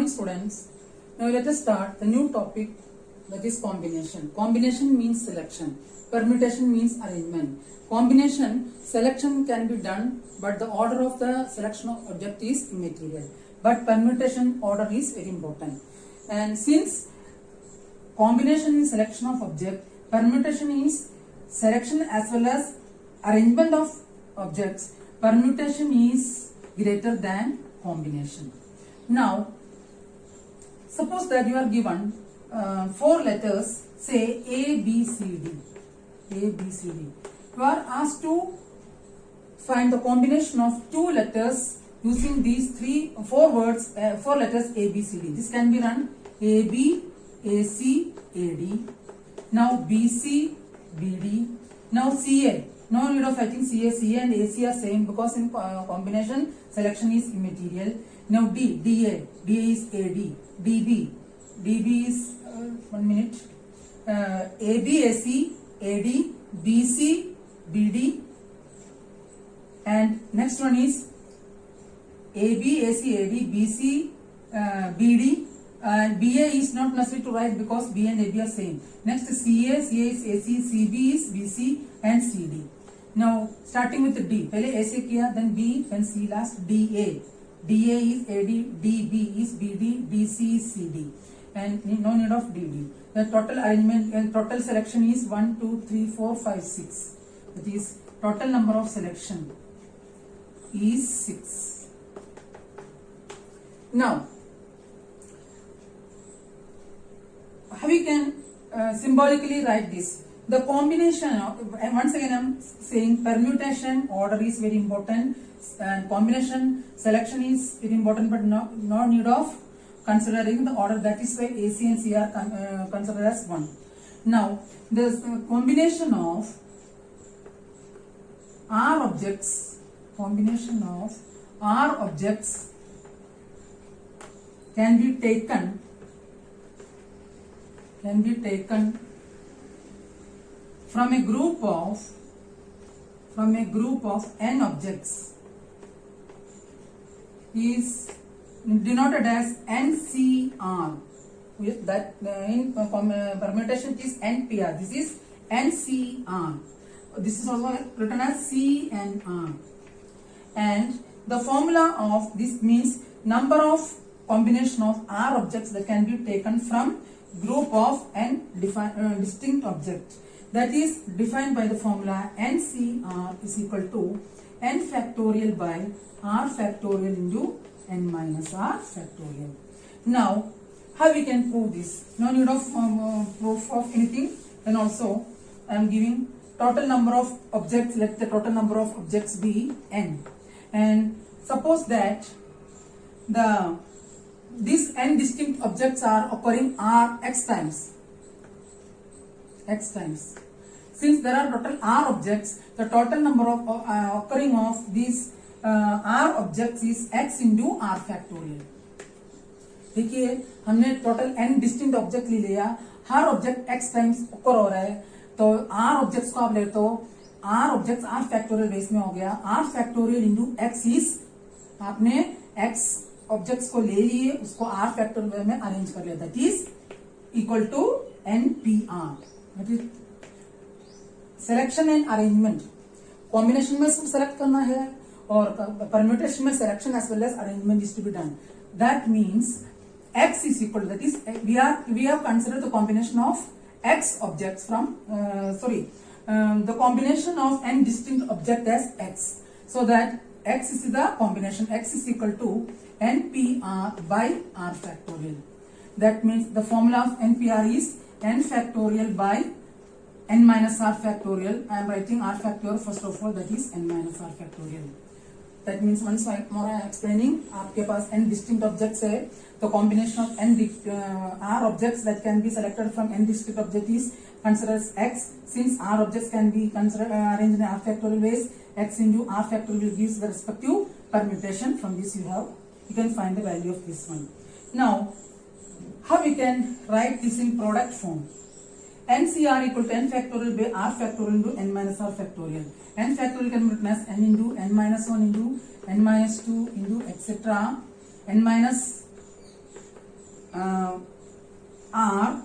morning, students. Now let us start the new topic, that is combination. Combination means selection. Permutation means arrangement. Combination, selection can be done, but the order of the selection of object is immaterial. But permutation order is very important. And since combination is selection of object, permutation is selection as well as arrangement of objects. Permutation is greater than combination. Now, suppose that you are given 4 letters, say A, B, C, D. A, B, C, D. You are asked to find the combination of 2 letters using these 4 words, 4 letters A, B, C, D. This can be run A, B, A, C, A, D. Now B, C, B, D. Now C, A. No need of writing C, A and AC are same because in combination selection is immaterial. Now D, DA is AD. DB is 1 minute. AB, AC, AD, BC, BD, and next one is AB, AC, AD, BC, BD, and BA is not necessary to write because B and AB are same. Next CA is AC, CB is BC and CD. Now starting with D, पहले A से किया, then B, then C last. DA is AD, DB is BD, DC is CD, and no need of DD. The total arrangement and total selection is 1, 2, 3, 4, 5, 6. That is total number of selection is 6. Now, how we can symbolically write this? The combination of, once again I am saying permutation order is very important and combination selection is very important, but no need of considering the order. That is why AC and C are considered as 1. Now, the combination of R objects, can be taken from a group of n objects is denoted as NCR. With that in permutation it is NPR. This is NCR. This is also written as C and R. And the formula of this means number of combination of R objects that can be taken from group of n distinct objects. That is defined by the formula NCR is equal to n factorial by R factorial into n minus R factorial. Now, how we can prove this? No need of proof of anything. Then also, I am giving total number of objects. Let the total number of objects be n. And suppose that these n distinct objects are occurring R x times. Since there are total R objects, the total number of occurring of these R objects is x into R factorial. देखिए हमने total n distinct object ले लिया, हर object x times ओकर हो रहा है, तो R objects को आप ले तो R objects R factorial base में हो गया. R factorial into x is, आपने x ऑब्जेक्ट्स को ले लिए, उसको R फैक्टोरियल में अरेंज कर लिया. That is equal to NPR. That is selection and arrangement. Combination में सब सेलेक्ट करना है और परम्यूटेशन में selection as well as arrangement is to be done. That means x is equal to, that is we have considered the combination of x objects from the combination of n distinct object as x, so that x is the combination. X is equal to NPR by R factorial. That means the formula of NPR is n factorial by n minus R factorial. I am writing R factorial first of all, that is n minus R factorial. That means once more I am explaining, आपके पास n distinct objects है, the combination of n R objects that can be selected from n distinct object is considered as x. Since R objects can be considered arranged in R factorial ways, x into R factorial gives the respective permutation. From this you can find the value of this one. Now, how we can write this in product form? NCR equal to n factorial by R factorial into n minus R factorial. N factorial can be written as n into n minus 1 into n minus 2 into etc. n minus r,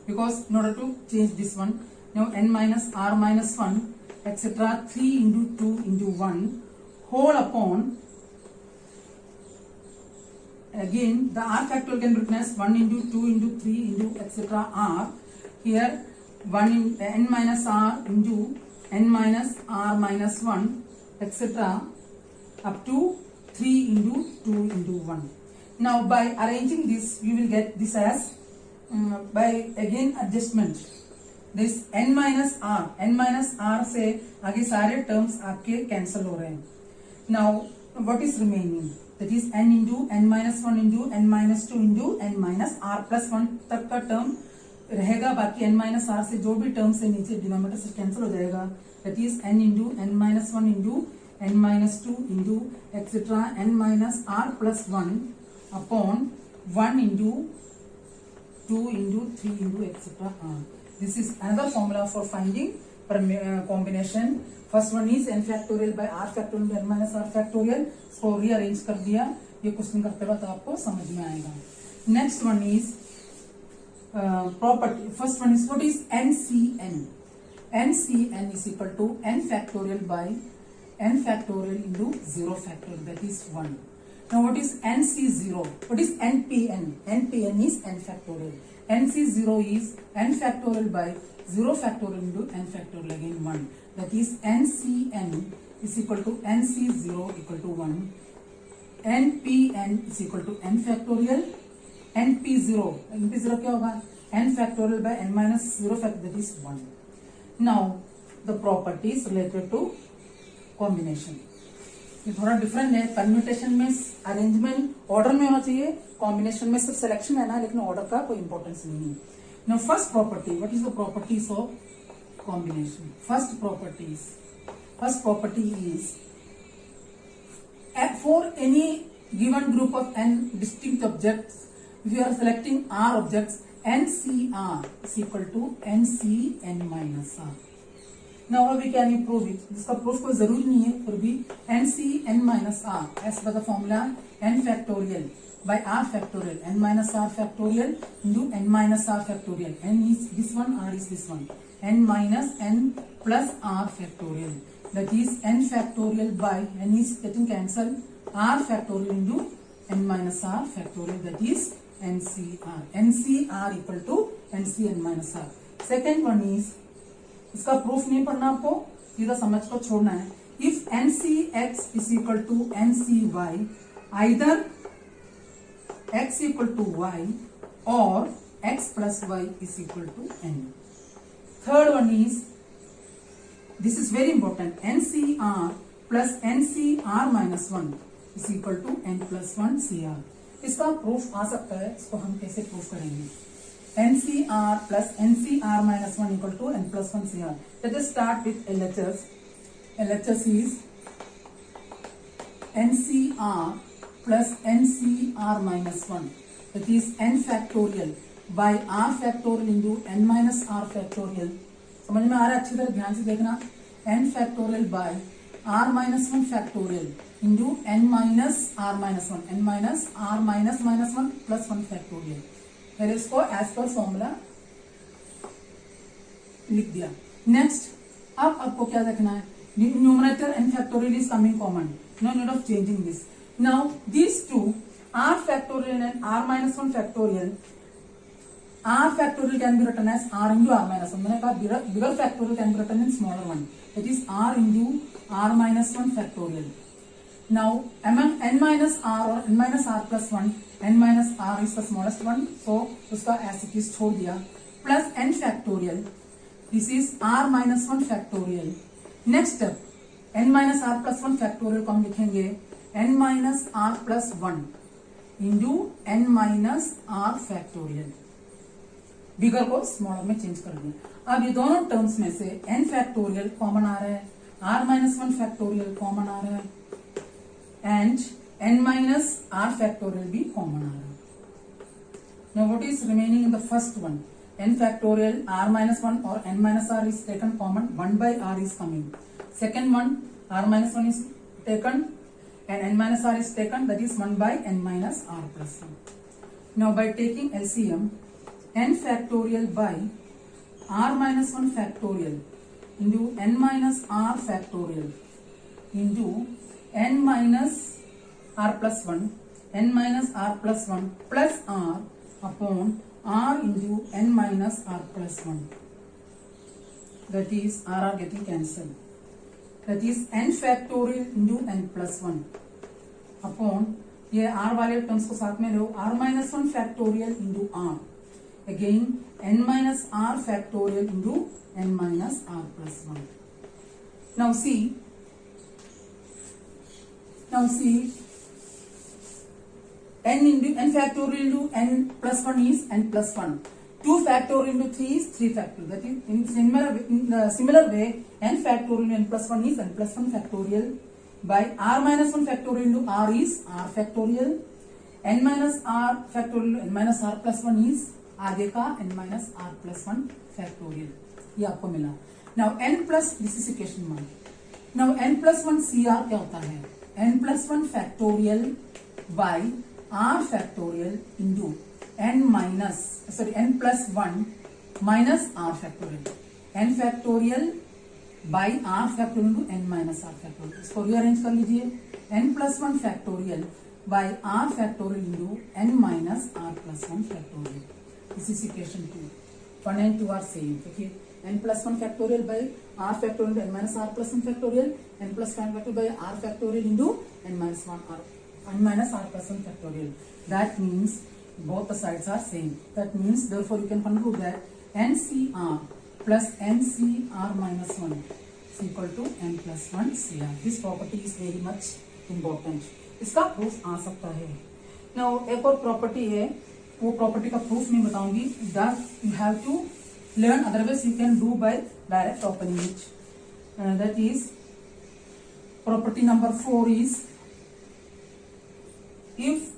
because in order to change this one, now n minus r minus 1 etc. 3 into 2 into 1 whole upon, again the r factorial can be written as 1 into 2 into 3 into etc. r. Here 1 in n minus r into n minus r minus 1 etc. up to 3 into 2 into 1. Now by arranging this we will get this as by again adjustment, this n minus r से आगे सारे terms आपके cancel हो रहे हैं. Now what is remaining? That is n into n minus 1 into n minus 2 into n minus r plus 1 तक का term रहेगा. बाकी n minus r से जो भी terms है नीचे denominator से cancel हो जाएगा. That is n into n minus 1 into n minus 2 into etc. n minus r plus 1 upon 1 into 2 into 3 into etc. r. This is another formula for finding combination. First one is n factorial by r factorial into n minus r factorial. इसको rearrange कर दिया. ये question करते वक्त आपको समझ में आएगा. Next one is property. First one is what is NCN? NCN is equal to n factorial by n factorial into 0 factorial, that is 1. Now what is NC0? What is NPN? NPN is n factorial. NC0 is n factorial by 0 factorial into n factorial, again 1. That is NCN is equal to NC0 equal to 1. NPN is equal to n factorial. NP0 क्या होगा? n factorial by n minus 0 factorial, that is 1. Now the properties related to combination. ये थोड़ा different है. Permutation में arrangement order में होना चाहिए, combination में सिर्फ सिलेक्शन है ना, लेकिन ऑर्डर का कोई इंपॉर्टेंस नहीं है. Now first property, what is the properties of combination? First property is for any given group of n distinct objects, we are selecting r objects, NCR is equal to NCN minus r. Now how we can prove it? जिसका proof कोई जरूरी नहीं है, फिर भी NCN minus r as per the formula n factorial by r factorial, n minus r factorial into n minus r factorial. N is this one, r is this one. N minus n plus r factorial. That is n factorial by n is getting cancelled. R factorial into n minus r factorial. That is NCR. NCR equal to NCN minus r. Second one is, इसका proof नहीं पढ़ना आपको, सीधा समझ को छोड़ना है. If NCX is equal to NCY, either x equal to y or x plus y is equal to n. Third one is, this is very important, NCR plus NCR minus 1 is equal to n plus 1 CR. इसका proof आ सकता है, इसको हम कैसे proof करेंगे? NCR plus NCR minus 1 equal to n plus 1 CR. Let us start with LHS. LHS is NCR plus NCR minus 1. That is n factorial by r factorial into n minus r factorial. समझ में आ रहा है? अच्छी तरह ध्यान से देखना. n factorial by r minus 1 factorial into n minus r minus 1, n minus r minus 1 plus 1 factorial. फिर इसको एज पर फॉर्मूला लिख दिया. नेक्स्ट, अब आपको क्या देखना है? Numerator n factorial is coming common. No need of changing this. Now these two, r factorial and r minus 1 factorial. R factorial can be written as r into r minus 1. मैंने कहा bigger factorial can be written in smaller one. That is r into r minus 1 factorial. Now among n minus r or n minus r plus 1, n minus r is the smallest one, so उसका as it is छोड़ दिया. Plus n factorial. This is r minus 1 factorial. Next step, n minus r plus 1 factorial को हम लिखेंगे n minus r plus 1 into n minus r factorial. बिगर को smaller में change कर दिया. अब ये दोनों टर्म्स में से n factorial कॉमन आ रहा है, r minus 1 factorial कॉमन आ रहा है, and n minus r factorial भी कॉमन आ रहा है. Now what is remaining in the first one? n factorial, r minus 1 or n minus r is taken common, 1 by r is coming. Second one, r minus 1 is taken and n minus r is taken, that is 1 by n minus r plus 1. Now by taking LCM, n factorial by r minus 1 factorial into n minus r factorial into n minus r plus 1, n minus r plus 1 plus r upon r into n minus r plus 1. That is r are getting cancelled. That is n factorial into n plus 1 upon ये r वाले terms को साथ में लो r minus 1 factorial into r again n minus r factorial into n minus r plus 1. Now see n factorial into n plus 1 is n plus 1. 2 factorial into 3 is 3 factorial. That is in the similar way n factorial into n plus 1 is n plus 1 factorial by r minus 1 factorial into r is r factorial. n minus r factorial into n minus r plus 1 is आगे का n minus r plus 1 factorial. ये आपको मिला. Now n plus this is equation 1. Now n plus 1 CR क्या होता है? n plus 1 factorial by r factorial into n plus 1 minus r factorial. n factorial by r factorial into n minus r factorial. इसको rearrange कर लीजिए. n plus 1 factorial by r factorial into n minus r plus 1 factorial. This is equation 2. 1 and 2 are same. Okay. n plus 1 factorial by r factorial into n minus r plus 1 factorial. n plus 1 factorial by r factorial into n minus r plus 1 factorial. That means both the sides are same. That means therefore you can conclude that NCR plus NCR minus 1 is equal to n plus 1 CR. This property is very much important. इसका proof आ सकता है. Now एक और property है, वो property का proof नहीं बताऊंगी. That you have to learn, otherwise you can do by direct opening it. That is property number 4 is if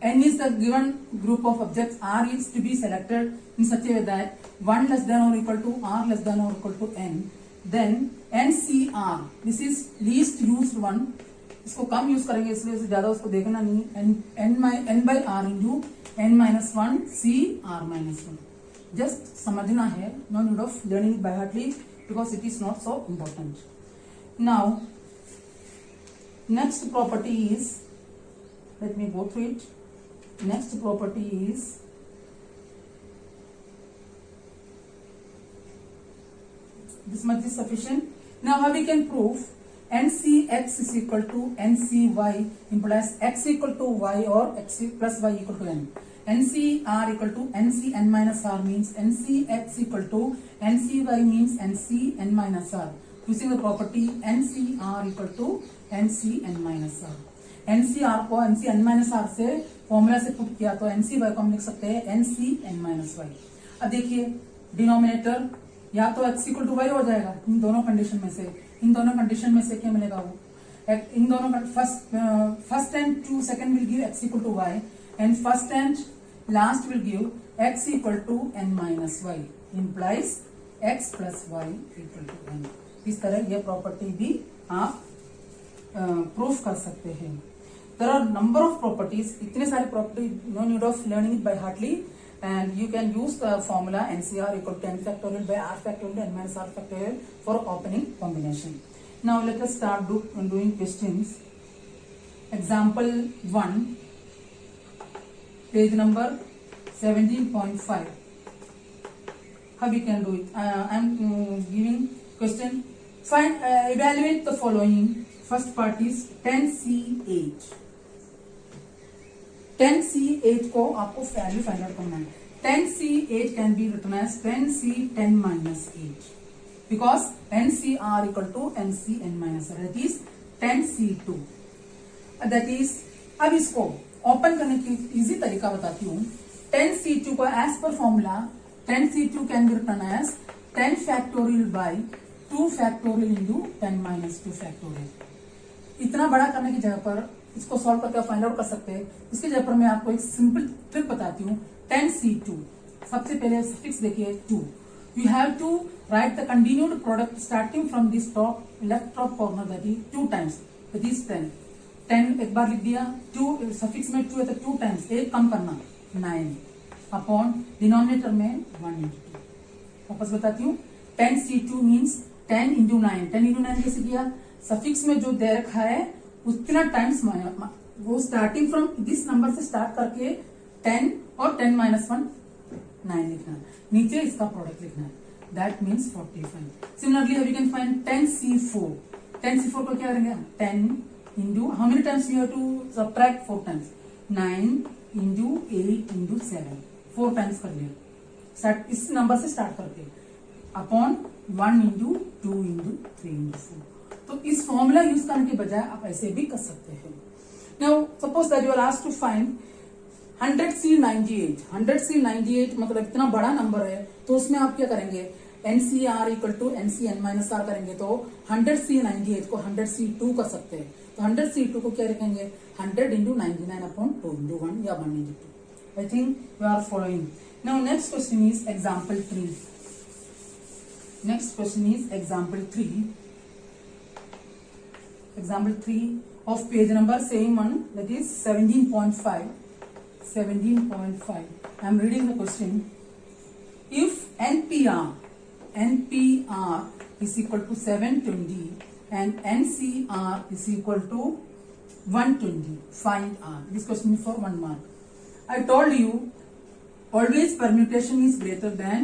n is the given group of objects, r is to be selected in such a way that 1 less than or equal to r less than or equal to n, then NCR, this is least used one, इसको कम use करेंगे इसलिए ज्यादा उसको देखना नहीं. n by r into n minus 1 c r minus 1. Just समझना है, no need of learning it by heartly because it is not so important. Now next property is, let me go through it. Next property is this much is sufficient. Now how we can prove NCX is equal to NCY implies x equal to y or x plus y equal to n. NCR equal to NCn minus r means NCX equal to NCY means NCn minus r. Using the property NCR equal to NCn minus r. NCR को NCn minus r से formula से put किया तो NCY को हम लिख सकते हैं NCn minus y. अब देखिए डिनोमिनेटर या तो x इक्वल टू y हो जाएगा इन दोनों कंडीशन में से. इन दोनों कंडीशन में से क्या मिलेगा? वो इन दोनों first and two second will give x equal to y and first and last will give x equal to n minus y implies x plus y equal to n. इस तरह यह प्रॉपर्टी भी आप प्रूफ कर सकते हैं. There are number of properties, इतने सारे property, no need of learning it by heartly. And you can use the formula NCR equal to n factorial by r factorial n minus r factorial for opening combination. Now let us start doing questions. Example 1, page number 17.5. How we can do it? I am giving question. Find, evaluate the following. First part is 10C8. 10C8 को आपको value find out करना है. 10C8 can be written as 10C10 minus 8 because NCR equal to NCn minus r. That is 10C2. That is, अब इसको open करने की easy तरीका बताती हूँ. 10C2 को एज पर formula 10C2 can be written as 10 factorial by 2 factorial into 10 minus 2 factorial. इतना बड़ा करने की जगह पर इसको सॉल्व करके फाइंड आउट कर सकते हैं. इसकी जगह पर मैं आपको एक सिंपल ट्रिक बताती हूँ. 10C2, सबसे पहले सफिक्स देखिए 2. You have to write the continued product starting from this top left top corner, that is 2 times, that is 10. 10 एक बार लिख दिया, 2 सफिक्स में 2 है तो 2 टाइम्स, 1 कम करना 9 अपॉन डिनोमिनेटर में 1 इंटू 2। वापस बताती हूँ, 10c2 मीन्स 10 इंटू 9। 10 इंटू 9 कैसे किया? सफिक्स में जो दे रखा है उतना टाइम्स वो स्टार्टिंग फ्रॉम दिस नंबर से स्टार्ट करके 10 और 10 माइनस 1 9 लिखना है, नीचे इसका प्रोडक्ट लिखना है, that means 45। Similarly we can find 10c4। 10c4 को क्या करेंगे? 10 into how many times you have to subtract? 4 times. 9 into 8 into 7, 4 times कर लिया स्टार्ट इस नंबर से स्टार्ट करके, अपॉन 1 इंटू 2 इंटू 3 इंटू 4। तो इस फॉर्मूला यूज करने के बजाय आप ऐसे भी कर सकते हैं। Now suppose that you are asked to find 100C98। 100C98 मतलब इतना बड़ा नंबर है, तो उसमें आप क्या करेंगे? NCR equal to NCN minus R करेंगे, तो 100C98 को 100C2 कर सकते हैं। तो 100C2 को क्या लिखेंगे? 100 इंटू 99 अपॉन 2 इंटू 1 या 1 into 2। I think you are following. Now next question is example 3। Next question is example 3। Example 3 of page number same one, that is 17.5. 17.5. I am reading the question. If NPR is equal to 720 and NCR is equal to 120, find R. This question is for 1 mark. I told you always permutation is greater than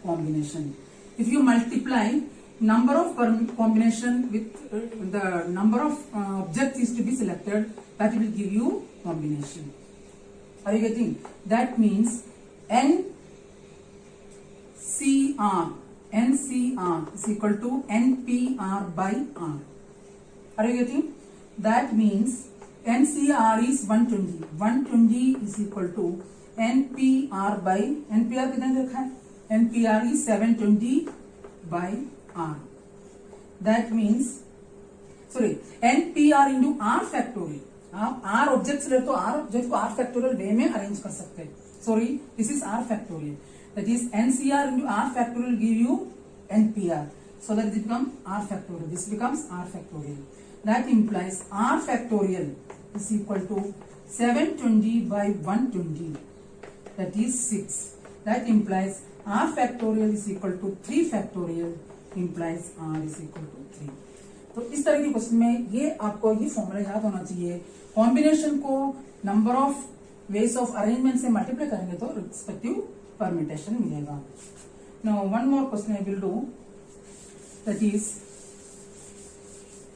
combination. If you multiply number of combination with the number of objects is to be selected, that will give you combination. Are you getting? That means NCR is equal to NPR by R. Are you getting? That means NCR is 120. 120 is equal to NPR by NPR कितना लिखा है? NPR is 720 by R. That means NPR into R factorial. आप R objects ले तो R object को R factorial वे में arrange कर सकते हैं. Sorry, this is R factorial. That is NCR into R factorial give you NPR. So that it becomes R factorial. This becomes R factorial. That implies R factorial is equal to 720 by 120. That is 6. That implies R factorial is equal to 3 factorial. Implies R is equal to 3. तो इस तरह के question में ये आपको ये formula याद होना चाहिए. कॉम्बिनेशन को number of ways of arrangement से मल्टीप्लाई करेंगे तो रिस्पेक्टिव परम्यूटेशन मिलेगा. Now one more question I will do, that is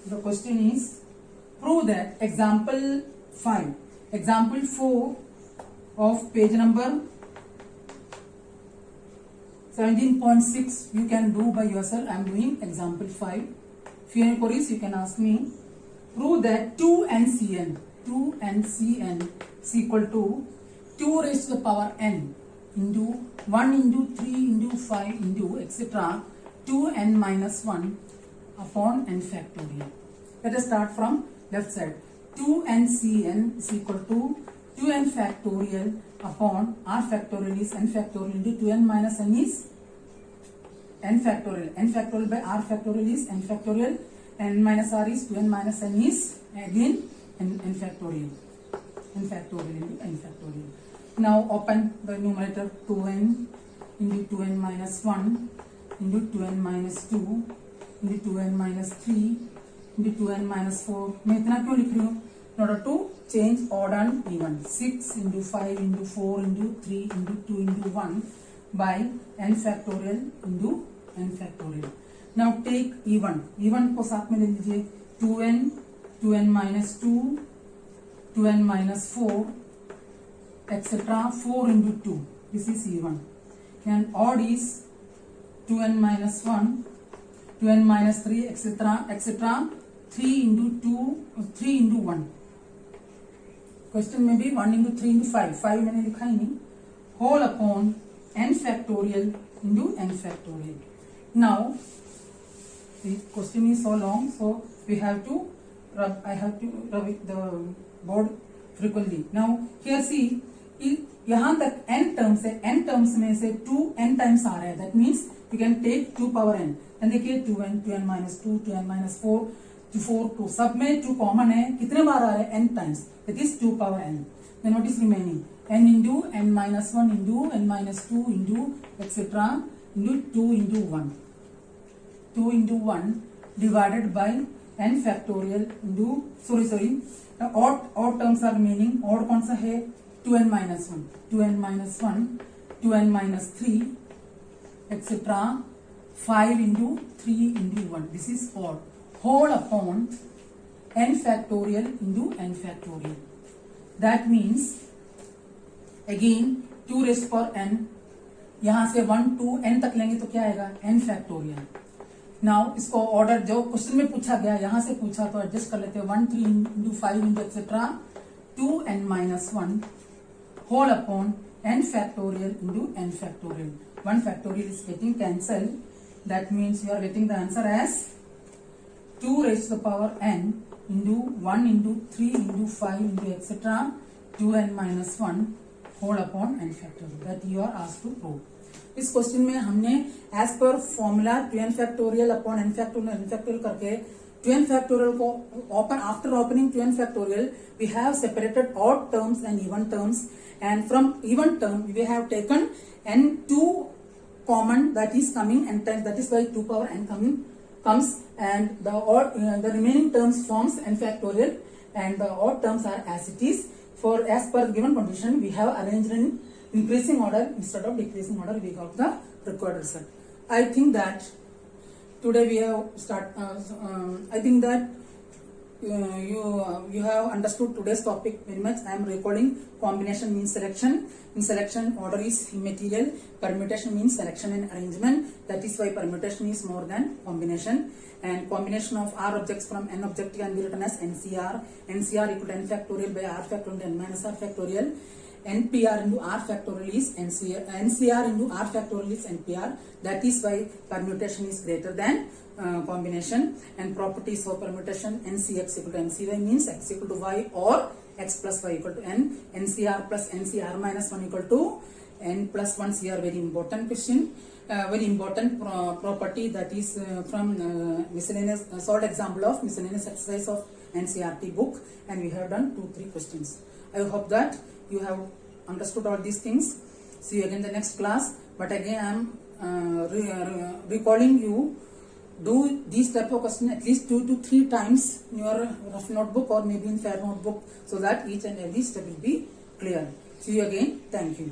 the question is prove that example 5, example 4 of page number 17.6 you can do by yourself. I am doing example 5. If you have any queries, you can ask me. Prove that 2NCN is equal to 2 raised to the power n into 1 into 3 into 5 into etc. 2n minus 1 upon n factorial. Let us start from left side. 2NCN is equal to 2n factorial upon R factorial is n factorial into 2n minus n is n factorial. N factorial by R factorial is n factorial. N minus R is 2n minus n is again n factorial. N factorial into n factorial. Now open the numerator 2n into 2n minus 1 into 2n minus 2 into 2n minus 3 into 2n minus 4. मैं इतना क्यों लिख रही हूँ? In order to change odd and even. 6 into 5 into 4 into 3 into 2 into 1 by n factorial into n factorial. Now take even. Even को साथ में ले लीजिए. 2n, 2n minus 2, 2n minus 4, etc. 4 into 2. This is even. And odd is 2n minus 1, 2n minus 3, etc. etc. 3 into 2, 3 into 1. Question में भी 1 into 3 into 5. 5 मैंने लिखा ही नहीं. Whole upon n factorial into n factorial. Now the question is so long, so we have to rub. I have to rub the board frequently. Now here see, यहाँ तक n terms है. n terms में से 2n times आ रहा है. That means you can take 2 power n. And देखिए 2n, 2n minus 2, 2n minus 4, 4, 2. सब में 2 कॉमन है. कितने बार आ रहा है? n times. That is 2 power n. Then what is remaining? n into n minus 1 into n minus 2 into etc. into 2 into 1. 2 into 1 divided by n factorial into odd terms are remaining. Odd कौन सा है? 2n minus 1, 2n minus 1, 2n minus 3 etc. 5 into 3 into 1. This is odd. Whole upon n factorial into n factorial. That means again 2 raised power n, यहां से 1 to n तक लेंगे तो क्या आएगा? n factorial. नाउ इसको ऑर्डर जो question में पूछा गया यहां से पूछा तो एडजस्ट कर लेते हैं. 1 3 into 5 into etc. 2n minus 1 whole upon n factorial into n factorial. 1 factorial is getting cancelled. That means you are getting the answer as 2 raised to the power n into 1 into 3 into 5 into etc. 2n minus 1 whole upon n factorial. That you are asked to prove. इस question में हमने as पर formula 2n factorial upon n factorial करके 2n factorial को open after opening 2n factorial we have separated odd terms and even terms and from even term we have taken n2 common that is coming and that is why 2 power n comes and the remaining terms forms n factorial and the odd terms are as it is. For as per given condition we have arranged in increasing order instead of decreasing order. We got the required result. I think that today we have I think that you have understood today's topic very much. I am recording combination means selection. In selection order is immaterial. Permutation means selection and arrangement. That is why permutation is more than combination. And combination of r objects from n object can be written as NCR. NCR equal to n factorial by r factorial n minus r factorial. NPR into r factorial is NCR. NCR into r factorial is NPR. That is why permutation is greater than combination. And properties for permutation: NCX equal to NCY means x equal to y or x plus y equal to n. NCR plus NCR minus 1 equal to n plus 1 CR. Very important question. Very important property that is from miscellaneous short example of miscellaneous exercise of NCERT book, and we have done 2-3 questions. I hope that you have understood all these things. See you again in the next class. But again I am recalling you, do these type of question at least 2 to 3 times in your rough notebook or maybe in fair notebook, so that each and every step will be clear. See you again. Thank you.